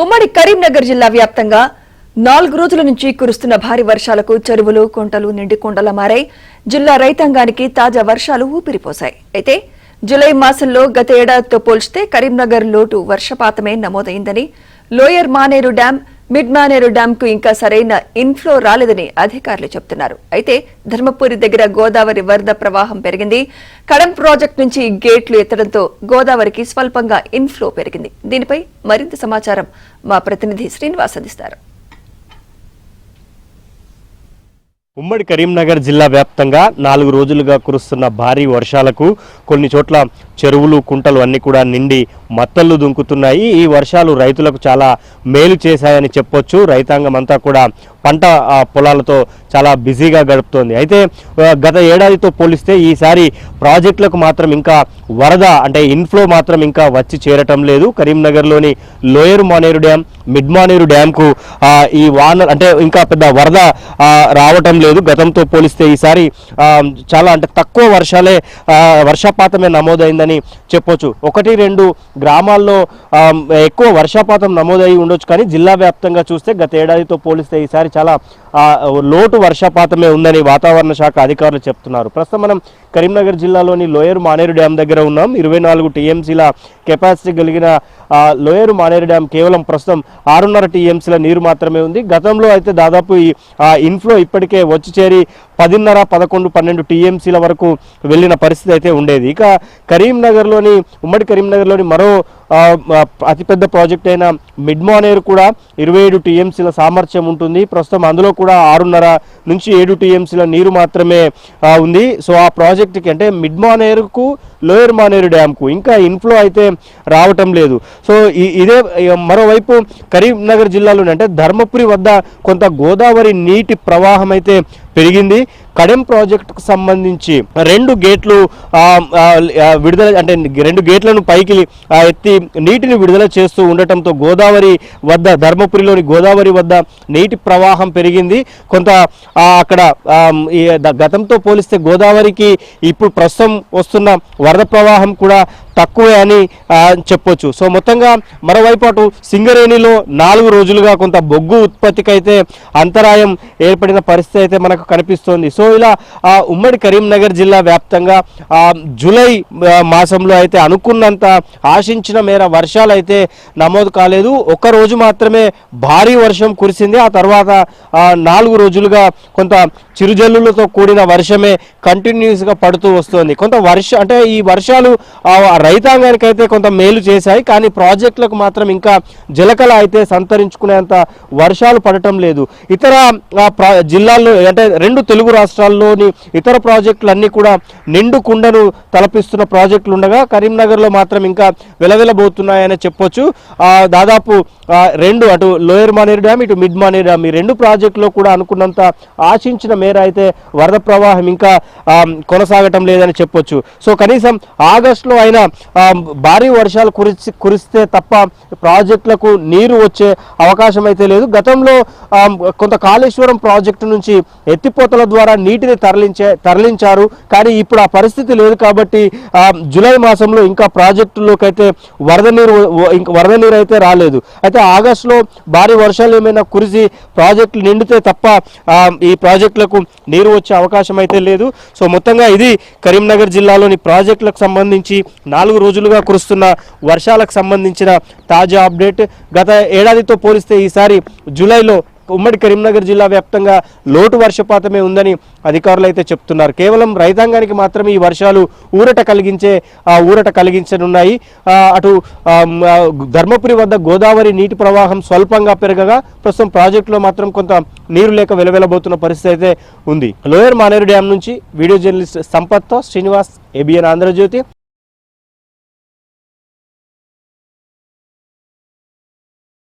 ఉమ్మడి కరీంనగర్ జిల్లా వ్యాప్తంగా 4 రోజుల నుంచి కురుస్తున్న భారీ వర్షాలకు చెరువులు కుంటలు నిండి కుండలా మారాయి. జిల్లా రైతాంగానికి తాజా వర్షాలు ఊపిరిపోశాయి. అయితే జూలై మాసంలో గత ఏడాదితో పోల్చితే కరీంనగర్ లోటు వర్షపాతమే నమోదైందని, lower Maneru dam, mid Maneru డ్యాంకు ఇంకా సరైన ఇన్ఫ్లో రాలేదని అధికారులు చెబుతున్నారు. అయితే ధర్మపురి దగ్గర గోదావరి వరద ప్రవాహం పెరిగింది. కడం ప్రాజెక్టు నుంచి గేట్లు ఎత్తడంతో గోదావరికి స్వల్పంగా ఇన్ఫ్లో పెరిగింది. దీనిపై మరింత సమాచారం మా ప్రతినిధి శ్రీనివాస్ అందిస్తారు. ఉమ్మడి కరీంనగర్ జిల్లా వ్యాప్తంగా 4 రోజులుగా కురుస్తున్న భారీ వర్షాలకు కొన్ని చోట్ల చెరువులు కుంటలు అన్ని కూడా నిండి మత్తళ్లు దుంకుతున్నాయి. ఈ వర్షాలు రైతులకు చాలా మేలు చేశాయని చెప్పొచ్చు. రైతాంగం అంతా కూడా పంట పొలాలతో చాలా బిజీగా గడుపుతోంది. అయితే గత ఏడాదితో పోలిస్తే ఈసారి ప్రాజెక్టులకు మాత్రం ఇంకా వరద అంటే ఇన్ఫ్లో మాత్రం ఇంకా వచ్చి చేరటం లేదు. కరీంనగర్లోని lower Maneru dam, mid Maneru డ్యాంకు ఈ వాన అంటే ఇంకా పెద్ద వరద రావటం లేదు. గతంతో పోలిస్తే ఈసారి చాలా అంటే తక్కువ వర్షపాతమే నమోదైందని చెప్పొచ్చు. 1-2 గ్రామాల్లో ఎక్కువ వర్షపాతం నమోదై ఉండొచ్చు, కానీ జిల్లా వ్యాప్తంగా చూస్తే గత ఏడాదితో పోలిస్తే ఈసారి చాలా లోటు వర్షపాతమే ఉందని వాతావరణ శాఖ అధికారులు చెప్తున్నారు. ప్రస్తుతం మనం కరీంనగర్ జిల్లాలోని లోయర్ మానేరు డ్యాం దగ్గర ఉన్నాం. 24 టీఎంసీల కెపాసిటీ కలిగిన లోయర్ మానేరు డ్యాం కేవలం ప్రస్తుతం 6.5 టీఎంసీల నీరు మాత్రమే ఉంది. గతంలో అయితే దాదాపు ఈ ఇన్ఫ్లో ఇప్పటికే వచ్చి చేరి 10.5, 11, 12 టీఎంసీల వరకు వెళ్ళిన పరిస్థితి అయితే ఉండేది. ఇక ఉమ్మడి కరీంనగర్లోని మరో అతిపెద్ద ప్రాజెక్ట్ అయిన మిడ్ మానేరు కూడా 27 టీఎంసీల సామర్థ్యం ఉంటుంది. ప్రస్తుతం అందులో కూడా 6.5 నుంచి 7 టీఎంసీల నీరు మాత్రమే ఉంది. సో ఆ ప్రాజెక్టుకి అంటే మిడ్ మానేరుకు లోయర్ మానేరు డ్యాంకు ఇంకా ఇన్ఫ్లో అయితే రావటం లేదు. సో ఇదే మరోవైపు కరీంనగర్ జిల్లాలోనే అంటే ధర్మపురి వద్ద కొంత గోదావరి నీటి ప్రవాహం అయితే పెరిగింది. కడెం ప్రాజెక్టుకు సంబంధించి 2 గేట్లు విడుదల అంటే 2 గేట్లను పైకి ఎత్తి నీటిని విడుదల చేస్తూ ఉండటంతో ధర్మపురిలోని గోదావరి వద్ద నీటి ప్రవాహం పెరిగింది. కొంత అక్కడ గతంతో పోలిస్తే గోదావరికి ఇప్పుడు ప్రస్తుతం వస్తున్న వరద ప్రవాహం కూడా తక్కువే అని చెప్పొచ్చు. సో మొత్తంగా మరోవైపు అటు సింగరేణిలో 4 రోజులుగా కొంత బొగ్గు ఉత్పత్తికి అయితే అంతరాయం ఏర్పడిన పరిస్థితి అయితే మనకు కనిపిస్తోంది. సో ఇలా ఉమ్మడి కరీంనగర్ జిల్లా వ్యాప్తంగా జూలై మాసంలో అయితే అనుకున్నంత ఆశించిన మేర వర్షాలు అయితే నమోదు కాలేదు. 1 రోజు మాత్రమే భారీ వర్షం కురిసింది. ఆ తర్వాత 4 రోజులుగా కొంత చిరుజల్లులతో కూడిన వర్షమే కంటిన్యూస్గా పడుతూ వస్తుంది. కొంత అంటే ఈ వర్షాలు రైతాంగానికి అయితే కొంత మేలు చేశాయి, కానీ ప్రాజెక్టులకు మాత్రం ఇంకా జలకళ అయితే సంతరించుకునేంత వర్షాలు పడటం లేదు. ఇతర జిల్లాల్లో అంటే 2 తెలుగు రాష్ట్రాల్లోని ఇతర ప్రాజెక్టులన్నీ కూడా నిండు కుండను తలపిస్తున్న ప్రాజెక్టులు ఉండగా కరీంనగర్లో మాత్రం ఇంకా వెలవెలబోతున్నాయని చెప్పొచ్చు. దాదాపు 2 అటు లోయర్ మానేరు డ్యామ్, ఇటు మిడ్ మానేరు డ్యామ్, ఈ 2 ప్రాజెక్టులో కూడా అనుకున్నంత ఆశించిన మేర అయితే వరద ప్రవాహం ఇంకా కొనసాగటం లేదని చెప్పొచ్చు. సో కనీసం ఆగస్టులో అయినా భారీ వర్షాలు కురిస్తే తప్ప ప్రాజెక్టులకు నీరు వచ్చే అవకాశం అయితే లేదు. గతంలో కొంత కాళేశ్వరం ప్రాజెక్టు నుంచి ఎత్తిపోతల ద్వారా నీటిని తరలించారు, కానీ ఇప్పుడు ఆ పరిస్థితి లేదు. కాబట్టి జూలై మాసంలో ఇంకా ప్రాజెక్టులోకి అయితే వరద నీరు అయితే రాలేదు. అయితే ఆగస్టులో భారీ వర్షాలు ఏమైనా కురిసి ప్రాజెక్టులు నిండితే తప్ప ఈ ప్రాజెక్టులకు నీరు వచ్చే అవకాశం అయితే లేదు. సో మొత్తంగా ఇది కరీంనగర్ జిల్లాలోని ప్రాజెక్టులకు సంబంధించి 4 రోజులుగా కురుస్తున్న వర్షాలకు సంబంధించిన తాజా అప్డేట్. గత ఏడాదితో పోలిస్తే ఈసారి జూలైలో ఉమ్మడి కరీంనగర్ జిల్లా వ్యాప్తంగా లోటు వర్షపాతమే ఉందని అధికారులు అయితే చెప్తున్నారు. కేవలం రైతాంగానికి మాత్రమే ఈ వర్షాలు ఊరట కలిగించనున్నాయి. అటు ధర్మపురి వద్ద గోదావరి నీటి ప్రవాహం స్వల్పంగా పెరగగా ప్రస్తుతం ప్రాజెక్టులో మాత్రం కొంత నీరు లేక వెలవెలబోతున్న పరిస్థితి అయితే ఉంది. లోయర్ మానేరు డ్యాం నుంచి వీడియో జర్నలిస్ట్ సంపత్తో శ్రీనివాస్, ABN ఆంధ్రజ్యోతి.